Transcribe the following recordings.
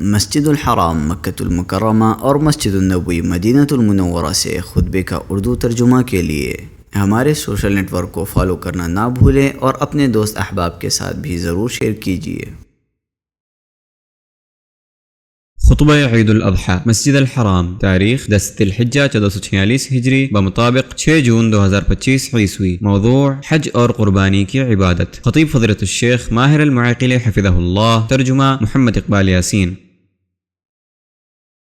مسجد الحرام مکۃ المکرمہ اور مسجد النبوی مدینہ المنورہ سے خطبے کا اردو ترجمہ کے لیے ہمارے سوشل نیٹ ورک کو فالو کرنا نہ بھولیں اور اپنے دوست احباب کے ساتھ بھی ضرور شیئر کیجیے۔ خطبہ عید الاضحیٰ مسجد الحرام، تاریخ 10 ذی الحجہ 1446 ہجری بمطابق 6 جون 2025 عیسوی۔ موضوع حج اور قربانی کی عبادت۔ خطیب فضیلۃ الشیخ ماہر المعقل حفظہ اللہ، ترجمہ محمد اقبال یاسین۔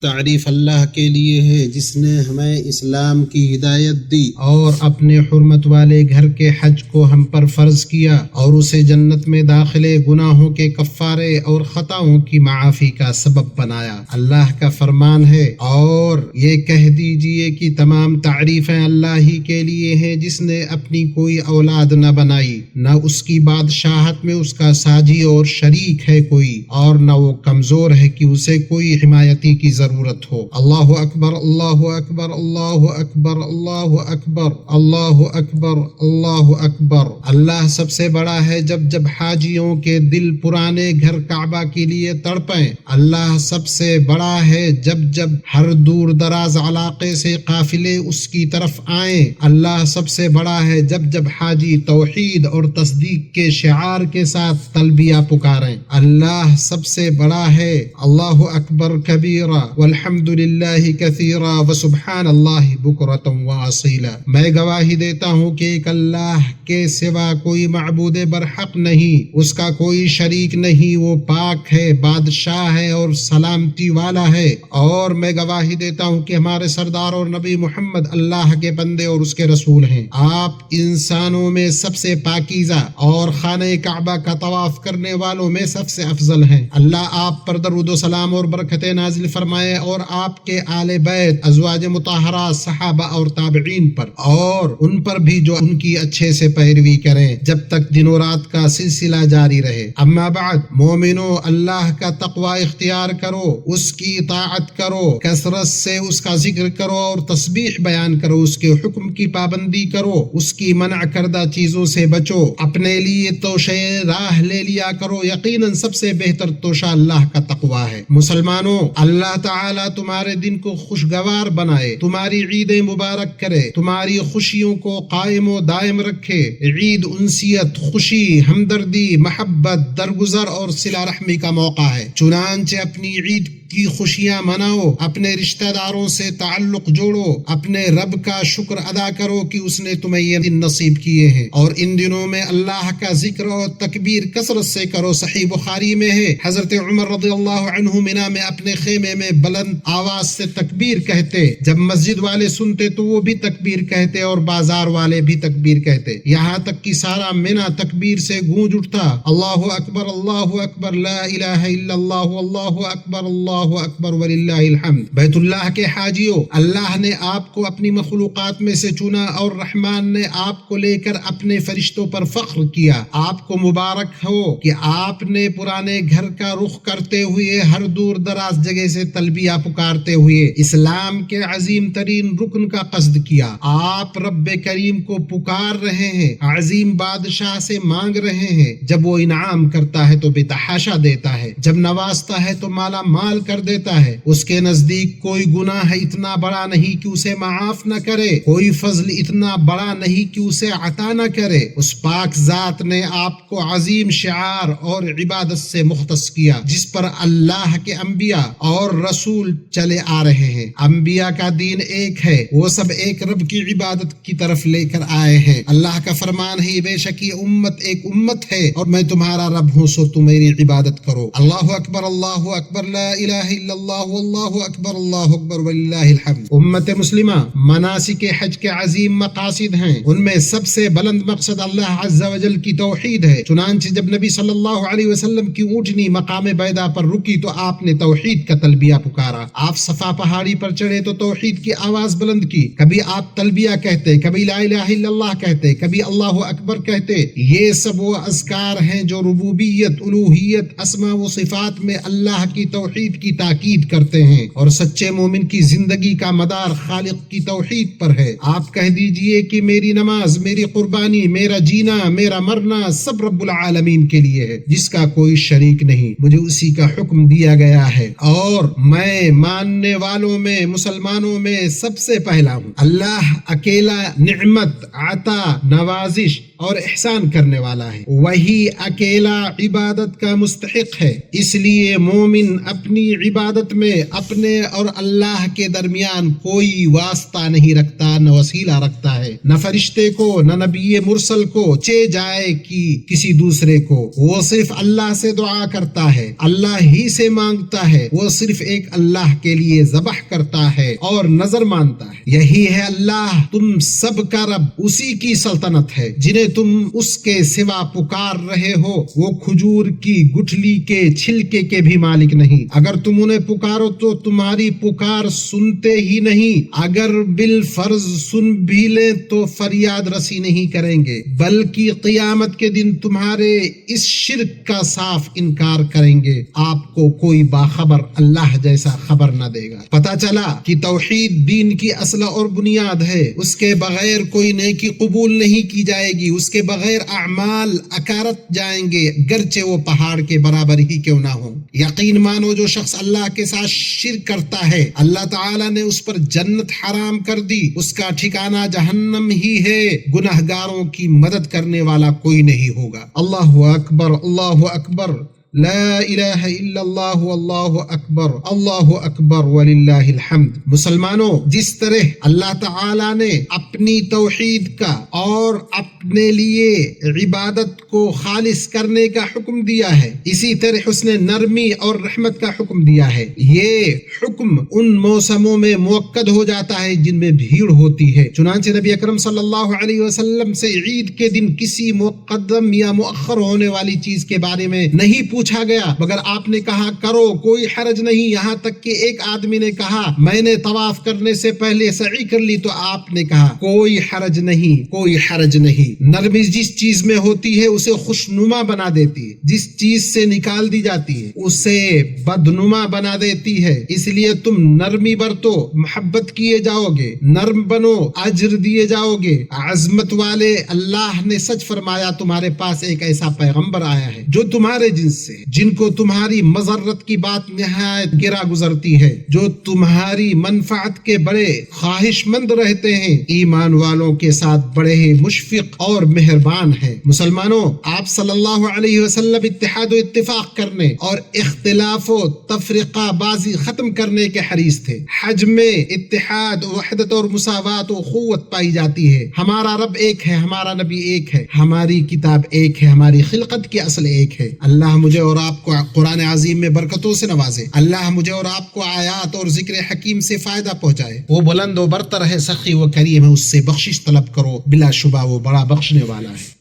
تعریف اللہ کے لیے ہے جس نے ہمیں اسلام کی ہدایت دی اور اپنے حرمت والے گھر کے حج کو ہم پر فرض کیا اور اسے جنت میں داخلے، گناہوں کے کفارے اور خطاؤں کی معافی کا سبب بنایا۔ اللہ کا فرمان ہے اور یہ کہہ دیجئے کہ تمام تعریفیں اللہ ہی کے لیے ہیں جس نے اپنی کوئی اولاد نہ بنائی، نہ اس کی بادشاہت میں اس کا ساجی اور شریک ہے کوئی، اور نہ وہ کمزور ہے کہ اسے کوئی حمایتی کی ضرورت ہو۔ اللہ اکبر، اللہ اکبر، اللہ اکبر، اللہ اکبر، اللہ اکبر، اللہ اکبر۔ اللہ سب سے بڑا ہے جب جب حاجیوں کے دل پرانے گھر کعبہ کے لیے تڑپیں۔ اللہ سب سے بڑا ہے جب جب ہر دور دراز علاقے سے قافلے اس کی طرف آئیں۔ اللہ سب سے بڑا ہے جب جب حاجی توحید اور تصدیق کے شعار کے ساتھ تلبیہ پکاریں۔ اللہ سب سے بڑا ہے۔ اللہ اکبر کبیرہ والحمد للہ کثیرا وسبحان اللہ بکرۃ واصیلا۔ میں گواہی دیتا ہوں کہ ایک اللہ کے سوا کوئی معبود برحق نہیں، اس کا کوئی شریک نہیں، وہ پاک ہے، بادشاہ ہے اور سلامتی والا ہے۔ اور میں گواہی دیتا ہوں کہ ہمارے سردار اور نبی محمد اللہ کے بندے اور اس کے رسول ہیں۔ آپ انسانوں میں سب سے پاکیزہ اور خانہ کعبہ کا طواف کرنے والوں میں سب سے افضل ہیں۔ اللہ آپ پر درود و سلام اور برکتیں نازل فرمائے اور آپ کے آل بیت، ازواج مطہرات، صحابہ اور تابعین پر، اور ان پر بھی جو ان کی اچھے سے پیروی کریں جب تک دن و رات کا سلسلہ جاری رہے۔ اما بعد، مومنو، اللہ کا تقوی اختیار کرو، اس کی اطاعت کرو، کثرت سے اس کا ذکر کرو اور تسبیح بیان کرو، اس کے حکم کی پابندی کرو، اس کی منع کردہ چیزوں سے بچو، اپنے لیے توشہ راہ لے لیا کرو۔ یقیناً سب سے بہتر توشہ اللہ کا تقوی ہے۔ مسلمانوں، اللہ تعالیٰ تمہارے دن کو خوشگوار بنائے، تمہاری عیدیں مبارک کرے، تمہاری خوشیوں کو قائم و دائم رکھے۔ عید انسیت، خوشی، ہمدردی، محبت، درگزر اور صلہ رحمی کا موقع ہے، چنانچہ اپنی عید کی خوشیاں مناؤ، اپنے رشتہ داروں سے تعلق جوڑو، اپنے رب کا شکر ادا کرو کہ اس نے تمہیں یہ دن نصیب کیے ہیں، اور ان دنوں میں اللہ کا ذکر اور تکبیر کثرت سے کرو۔ صحیح بخاری میں ہے، حضرت عمر رضی اللہ عنہ منا میں اپنے خیمے میں بلند آواز سے تکبیر کہتے، جب مسجد والے سنتے تو وہ بھی تکبیر کہتے اور بازار والے بھی تکبیر کہتے، یہاں تک کہ سارا منا تکبیر سے گونج اٹھتا۔ اللہ اکبر، اللہ اکبر، لا الہ الا اللہ، اللہ اکبر، اللہ اکبر وللہ الحمد۔ بیت اللہ کے حاجیوں، اللہ نے آپ کو اپنی مخلوقات میں سے چنا اور رحمان نے آپ کو لے کر اپنے فرشتوں پر فخر کیا۔ آپ کو مبارک ہو کہ آپ نے پرانے گھر کا رخ کرتے ہوئے ہر دور دراز جگہ سے تلبیہ پکارتے ہوئے اسلام کے عظیم ترین رکن کا قصد کیا۔ آپ رب کریم کو پکار رہے ہیں، عظیم بادشاہ سے مانگ رہے ہیں۔ جب وہ انعام کرتا ہے تو بے تحاشا دیتا ہے، جب نوازتا ہے تو مالا مال کر دیتا ہے۔ اس کے نزدیک کوئی گناہ اتنا بڑا نہیں کہ اسے معاف نہ کرے، کوئی فضل اتنا بڑا نہیں کہ اسے عطا نہ کرے۔ اس پاک ذات نے آپ کو عظیم شعار اور عبادت سے مختص کیا جس پر اللہ کے انبیاء اور رسول چلے آ رہے ہیں۔ انبیاء کا دین ایک ہے، وہ سب ایک رب کی عبادت کی طرف لے کر آئے ہیں۔ اللہ کا فرمان ہے، بے شک یہ امت ایک امت ہے اور میں تمہارا رب ہوں، سو تم میری عبادت کرو۔ اللہ اکبر، اللہ اکبر، لا الہ الا اللہ، واللہ اکبر، اللہ اکبر وللہ الحمد۔ امت مسلمہ، مناسک حج کے عظیم مقاصد ہیں، ان میں سب سے بلند مقصد اللہ عز و جل کی توحید ہے۔ چنانچہ جب نبی صلی اللہ علیہ وسلم کی اونٹنی مقام بیدا پر رکی تو آپ نے توحید کا تلبیہ پکارا۔ پکارا. آپ صفا پہاڑی پر چڑھے تو توحید کی آواز بلند کی. کبھی آپ تلبیہ کہتے, کبھی لا الہ الا اللہ کہتے, کبھی اللہ اکبر کہتے. یہ سب وہ اذکار ہیں جو ربوبیت, الوہیت, اسماء و صفات میں اللہ کی توحید کی تاکید کرتے ہیں, اور سچے مومن کی زندگی کا مدار خالق کی توحید پر ہے. آپ کہہ دیجئے کہ میری نماز, میری قربانی, میرا جینا, میرا مرنا سب رب العالمین کے لیے ہے, جس کا کوئی شریک نہیں. مجھے اسی کا حکم دیا گیا ہے اور میں ماننے والوں میں, مسلمانوں میں سب سے پہلا ہوں. اللہ اکیلا نعمت, عطا, نوازش اور احسان کرنے والا ہے. وہی اکیلا عبادت کا مستحق ہے. اس لیے مومن اپنی عبادت میں اپنے اور اللہ کے درمیان کوئی واسطہ نہیں رکھتا, نہ وسیلہ رکھتا ہے, نہ فرشتے کو, نہ نبی مرسل کو, چے جائے کہ کسی دوسرے کو. وہ صرف اللہ سے دعا کرتا ہے, اللہ ہی سے مانگتا ہے. وہ صرف ایک اللہ کے لیے ذبح کرتا ہے اور نظر مانتا ہے. یہی ہے اللہ تم سب کا رب. اسی کی سلطنت ہے. جنہیں تم اس کے سوا پکار رہے ہو وہ کھجور کی گٹھلی کے چھلکے کے بھی مالک نہیں. اگر تم انہیں پکارو تو تمہاری پکار سنتے ہی نہیں. اگر بالفرض سن بھی لیں تو فریاد رسی نہیں کریں گے, بلکہ قیامت کے دن تمہارے اس شرک کا صاف انکار کریں گے. آپ کو کوئی باخبر اللہ جیسا خبر نہ دے گا. پتہ چلا کہ توحید دین کی اصل اور بنیاد ہے. اس کے بغیر کوئی نیکی قبول نہیں کی جائے گی. اس کے بغیر اعمال اکارت جائیں گے, گرچہ وہ پہاڑ کے برابر ہی کیوں نہ ہو. یقین مانو جو شخص اللہ کے ساتھ شرک کرتا ہے اللہ تعالیٰ نے اس پر جنت حرام کر دی, اس کا ٹھکانہ جہنم ہی ہے. گنہگاروں کی مدد کرنے والا کوئی نہیں ہوگا. اللہ اکبر, اللہ اکبر, لا الہ الا اللہ, اللہ اکبر, اللہ اکبر وللہ الحمد. مسلمانوں, جس طرح اللہ تعالی نے اپنی توحید کا اور اپنے لیے عبادت کو خالص کرنے کا حکم دیا ہے, اسی طرح اس نے نرمی اور رحمت کا حکم دیا ہے. یہ حکم ان موسموں میں موقد ہو جاتا ہے جن میں بھیڑ ہوتی ہے. چنانچہ نبی اکرم صلی اللہ علیہ وسلم سے عید کے دن کسی مقدم یا مؤخر ہونے والی چیز کے بارے میں نہیں پوچھا گیا, مگر آپ نے کہا کرو کوئی حرج نہیں. یہاں تک کہ ایک آدمی نے کہا میں نے طواف کرنے سے پہلے سعی کر لی, تو آپ نے کہا کوئی حرج نہیں, کوئی حرج نہیں. نرمی جس چیز میں ہوتی ہے اسے خوشنما بنا دیتی ہے, جس چیز سے نکال دی جاتی ہے اسے بدنما بنا دیتی ہے. اس لیے تم نرمی برتو, محبت کیے جاؤ گے, نرم بنو, اجر دیے جاؤ گے. عظمت والے اللہ نے سچ فرمایا تمہارے پاس ایک ایسا پیغمبر آیا ہے جو تمہارے جنس سے, جن کو تمہاری مضرت کی بات نہایت گرا گزرتی ہے, جو تمہاری منفعت کے بڑے خواہش مند رہتے ہیں, ایمان والوں کے ساتھ بڑے ہی مشفق اور مہربان ہیں. مسلمانوں, آپ صلی اللہ علیہ وسلم اتحاد و اتفاق کرنے اور اختلاف و تفرقہ بازی ختم کرنے کے حریص تھے. حج میں اتحاد, وحدت اور مساوات و قوت پائی جاتی ہے. ہمارا رب ایک ہے, ہمارا نبی ایک ہے, ہماری کتاب ایک ہے, ہماری خلقت کی اصل ایک ہے. اللہ مجھے اور آپ کو قرآن عظیم میں برکتوں سے نوازے. اللہ مجھے اور آپ کو آیات اور ذکر حکیم سے فائدہ پہنچائے. وہ بلند و برتر ہے, سخی و کریم ہے, اس سے بخشش طلب کرو, بلا شبہ وہ بڑا بخشنے والا ہے.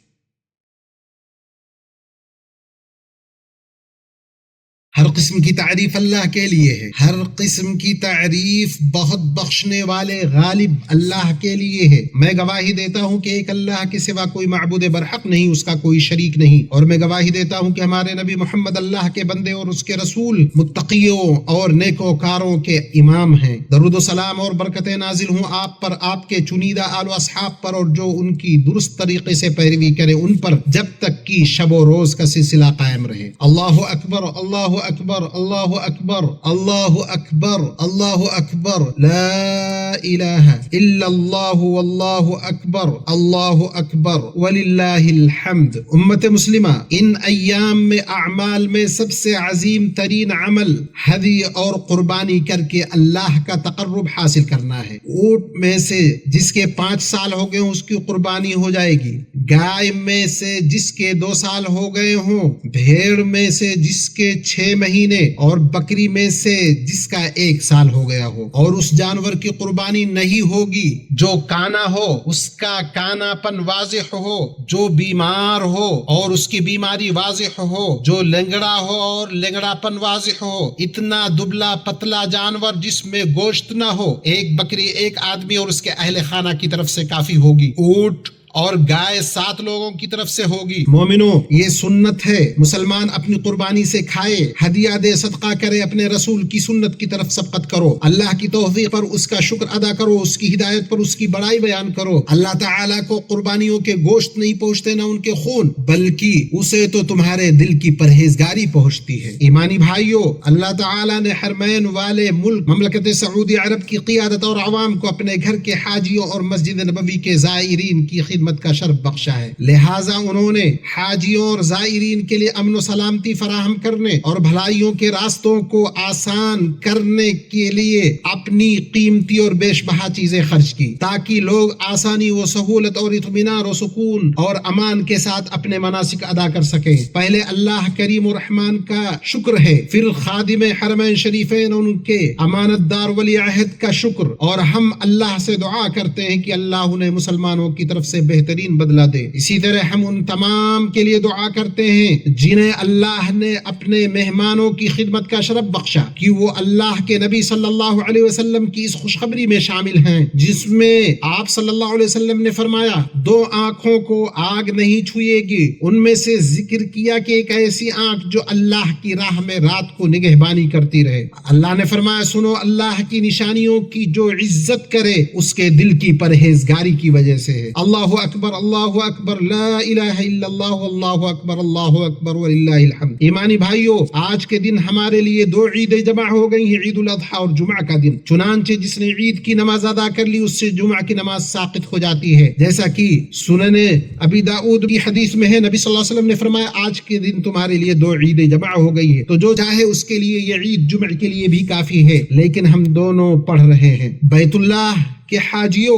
ہر قسم کی تعریف اللہ کے لیے ہے, ہر قسم کی تعریف بہت بخشنے والے غالب اللہ کے لیے ہے. میں گواہی دیتا ہوں کہ ایک اللہ کے سوا کوئی معبود برحق نہیں, اس کا کوئی شریک نہیں, اور میں گواہی دیتا ہوں کہ ہمارے نبی محمد اللہ کے بندے اور اس کے رسول, متقیوں اور نیکوکاروں کے امام ہیں. درود و سلام اور برکتیں نازل ہوں آپ پر, آپ کے چنیدہ آل و اصحاب پر, اور جو ان کی درست طریقے سے پیروی کرے ان پر, جب تک کہ شب و روز کا سلسلہ قائم رہے. اللہ اکبر, اللہ اکبر, اللہ اکبر, اللہ اکبر, اللہ اکبر, لا الہ الا اللہ واللہ اکبر, اللہ اکبر وللہ الحمد. امت مسلمہ, ان ایام میں اعمال میں سب سے عظیم ترین عمل ہدی اور قربانی کر کے اللہ کا تقرب حاصل کرنا ہے. اونٹ میں سے جس کے 5 سال ہو گئے اس کی قربانی ہو جائے گی, گائے میں سے جس کے 2 سال ہو گئے ہوں, بھیڑ میں سے جس کے 6 مہینے اور بکری میں سے جس کا 1 سال ہو گیا ہو، اور اس جانور کی قربانی نہیں ہوگی جو کانا ہو، اس کا کانا پن واضح ہو، جو بیمار ہو اور اس کی بیماری واضح ہو، جو لنگڑا ہو اور لنگڑا پن واضح ہو، اتنا دبلا پتلا جانور جس میں گوشت نہ ہو، 1 بکری 1 آدمی اور اس کے اہل خانہ کی طرف سے کافی ہوگی، اونٹ اور گائے 7 لوگوں کی طرف سے ہوگی۔ مومنو، یہ سنت ہے، مسلمان اپنی قربانی سے کھائے، ہدیہ دے، صدقہ کرے، اپنے رسول کی سنت کی طرف سبقت کرو، اللہ کی توفیق پر اس کا شکر ادا کرو، اس کی ہدایت پر اس کی بڑائی بیان کرو۔ اللہ تعالیٰ کو قربانیوں کے گوشت نہیں پہنچتے، نہ ان کے خون، بلکہ اسے تو تمہارے دل کی پرہیزگاری پہنچتی ہے۔ ایمانی بھائیو، اللہ تعالیٰ نے حرمین والے ملک مملکت سعودی عرب کی قیادت اور عوام کو اپنے گھر کے حاجیوں اور مسجد نبوی کے زائرین کی خدمت کا شرف بخشا ہے، لہٰذا انہوں نے حاجیوں اور زائرین کے لیے امن و سلامتی فراہم کرنے اور بھلائیوں کے راستوں کو آسان کرنے کے لیے اپنی قیمتی اور بیش بہا چیزیں خرچ کی، تاکہ لوگ آسانی و سہولت اور اطمینان و سکون اور امان کے ساتھ اپنے مناسک ادا کر سکیں۔ پہلے اللہ کریم و رحمان کا شکر ہے، پھر خادم حرمین شریفین اور ان کے امانت دار ولی عہد کا شکر، اور ہم اللہ سے دعا کرتے ہیں کہ اللہ انہیں مسلمانوں کی طرف سے بہترین بدلہ دے۔ اسی طرح ہم ان تمام کے لیے دعا کرتے ہیں جنہیں اللہ نے اپنے مہمانوں کی خدمت کا شرف بخشا، کہ وہ اللہ کے نبی صلی اللہ علیہ وسلم کی اس خوشخبری میں شامل ہیں جس میں آپ صلی اللہ علیہ وسلم نے فرمایا 2 آنکھوں کو آگ نہیں چھوئے گی، ان میں سے ذکر کیا کہ ایک ایسی آنکھ جو اللہ کی راہ میں رات کو نگہبانی کرتی رہے۔ اللہ نے فرمایا سنو، اللہ کی نشانیوں کی جو عزت کرے اس کے دل کی پرہیزگاری کی وجہ سے ہے۔ اللہ اکبر، اللہ اکبر، لا الہ الا اللہ، اللہ اکبر، اللہ اکبر وللہ الحمد۔ ایمانی بھائیو، آج کے دن ہمارے لیے 2 عیدیں جمع ہو گئی ہیں، عید الاضحیٰ اور جمعہ کا دن، چنانچہ جس نے عید کی نماز ادا کر لی اس سے جمعہ کی نماز ساقط ہو جاتی ہے، جیسا کہ سنن ابی داؤد کی حدیث میں ہے، نبی صلی اللہ علیہ وسلم نے فرمایا آج کے دن تمہارے لیے 2 عیدیں جمع ہو گئی ہے، تو جو چاہے اس کے لیے یہ عید جمعہ کے لیے بھی کافی ہے، لیکن ہم دونوں پڑھ رہے ہیں۔ بیت اللہ کہ حاجیوں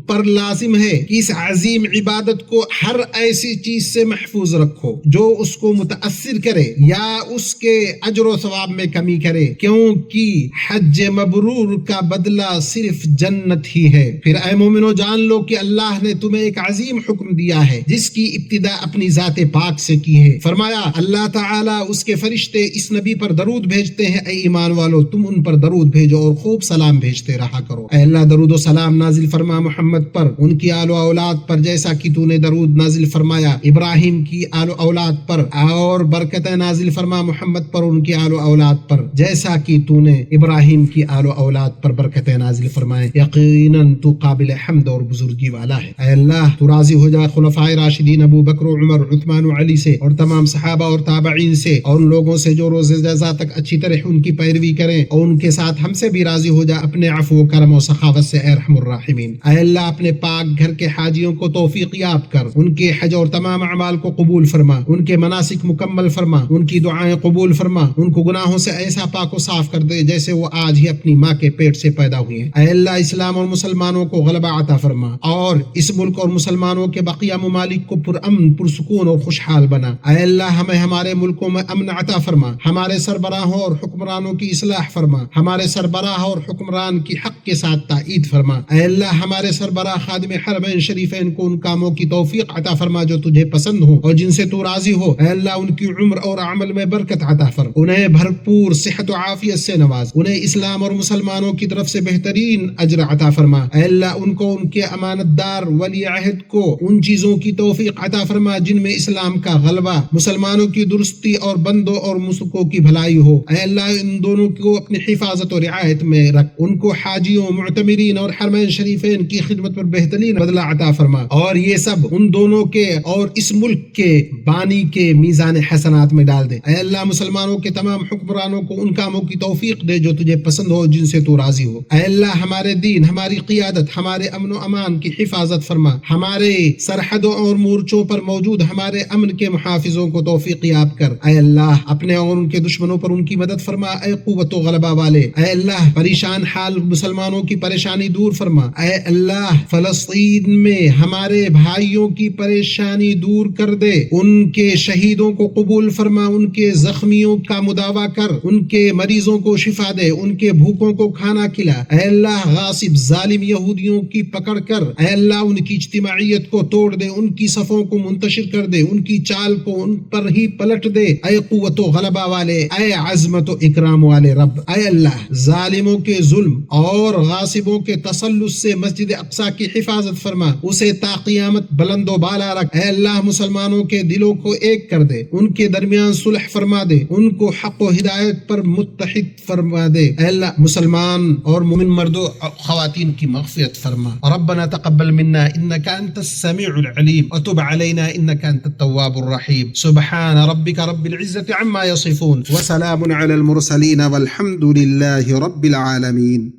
پر لازم ہے کہ اس عظیم عبادت کو ہر ایسی چیز سے محفوظ رکھو جو اس کو متاثر کرے یا اس کے اجر و ثواب میں کمی کرے، کیونکہ حج مبرور کا بدلہ صرف جنت ہی ہے۔ پھر اے مومنو، جان لو کہ اللہ نے تمہیں ایک عظیم حکم دیا ہے جس کی ابتدا اپنی ذات پاک سے کی ہے۔ فرمایا اللہ تعالیٰ اس کے فرشتے اس نبی پر درود بھیجتے ہیں، اے ایمان والو تم ان پر درود بھیجو اور خوب سلام بھیجتے رہا کرو۔ اے اللہ درود و سلام نازل فرما محمد پر، ان کی آل و اولاد پر، جیسا کہ تو نے درود نازل فرمایا ابراہیم کی آل و اولاد پر، اور برکتیں نازل فرما محمد پر ان کی آل و اولاد پر، جیسا کہ تو نے ابراہیم کی آل و اولاد پر برکتیں نازل فرمائے۔ یقیناً تو قابل حمد اور بزرگی والا ہے۔ اے اللہ تو راضی ہو جائے خلفائے راشدین ابو بکر و عمر، عثمان و علی سے، اور تمام صحابہ اور تابعین سے، اور ان لوگوں سے جو روز جزا تک اچھی طرح ان کی پیروی کریں، اور ان کے ساتھ ہم سے بھی راضی ہو جا اپنے عفو و کرم و سخاوت سے اے ارحم الراحمین۔ اے اللہ اپنے پاک گھر کے حاجیوں کو توفیق یاب کر، ان کے حج اور تمام اعمال کو قبول فرما، ان کے مناسک مکمل فرما، ان کی دعائیں قبول فرما، ان کو گناہوں سے ایسا پاک و صاف کر دے جیسے وہ آج ہی اپنی ماں کے پیٹ سے پیدا ہوئی ہیں۔ اے اللہ اسلام اور مسلمانوں کو غلبہ عطا فرما، اور اس ملک اور مسلمانوں کے بقیہ ممالک کو پرامن، پرسکون اور خوشحال بنا۔ اے اللہ ہمیں ہمارے ملکوں میں امن عطا فرما، ہمارے سربراہوں اور حکمرانوں کی اصلاح فرما، ہمارے سربراہ اور حکمران کی حق کے ساتھ تائید فرما۔ اے اللہ ہمارے سربراہ خادم حرمین شریفین کو ان کاموں کی توفیق عطا فرما جو تجھے پسند ہو اور جن سے تو راضی ہو۔ اے اللہ ان کی عمر اور عمل میں برکت عطا فرما، انہیں بھرپور صحت و عافیت سے نواز، انہیں اسلام اور مسلمانوں کی طرف سے بہترین اجر عطا فرما۔ اے اللہ ان کو، ان کے امانت دار ولی عہد کو ان چیزوں کی توفیق عطا فرما جن میں اسلام کا غلبہ، مسلمانوں کی درستی اور بندوں اور مسلکوں کی بھلائی ہو۔ اے اللہ ان دونوں کو اپنی حفاظت و رعایت میں رکھ، ان کو حاجیوں، معتمرین اور حرمین شریفین کی خدمت پر بہترین بدلہ عطا فرما، اور یہ سب ان دونوں کے اور اس ملک کے بانی کے میزان حسنات میں ڈال دے۔ اے اللہ مسلمانوں کے تمام حکمرانوں کو ان کاموں کی توفیق دے جو تجھے پسند ہو، جن سے تو راضی ہو۔ اے اللہ ہمارے دین، ہماری قیادت، ہمارے امن و امان کی حفاظت فرما، ہمارے سرحدوں اور مورچوں پر موجود ہمارے امن کے محافظوں کو توفیق یاب کر۔ اے اللہ اپنے اور ان کے دشمنوں پر ان کی مدد فرما، اے قوت و غلبہ والے۔ اے اللہ پریشان حال مسلمانوں کی پریشانی دور فرما۔ اے اللہ فلسطین میں ہمارے بھائیوں کی پریشانی دور کر دے، ان کے شہیدوں کو قبول فرما، ان کے زخمیوں کا مداوا کر، ان کے مریضوں کو شفا دے، ان کے بھوکوں کو کھانا کھلا۔ اے اللہ غاصب ظالم یہودیوں کی پکڑ کر اے اللہ ان کی اجتماعیت کو توڑ دے، ان کی صفوں کو منتشر کر دے، ان کی چال کو ان پر ہی پلٹ دے۔ اے قوت و غلبہ والے، اے عظمت و اکرام والے رب، اے اللہ ظالموں کے ظلم اور غاصبوں کے تسلط سے مسجد اقصی کی حفاظت فرما، اسے تا قیامت بلند و بالا رکھ۔ اے اللہ مسلمانوں کے دلوں کو ایک کر دے، ان کے درمیان صلح فرما دے، ان کو حق و ہدایت پر متحد فرما دے۔ اے اللہ مسلمان اور مومن مردوں خواتین کی مغفرت فرما۔ ربنا تقبل منا انك انت السميع العليم وتب علينا انك انت التواب الرحيم۔ سبحان ربك رب العزة عما يصفون وسلام على المرسلين والحمد لله رب العالمين۔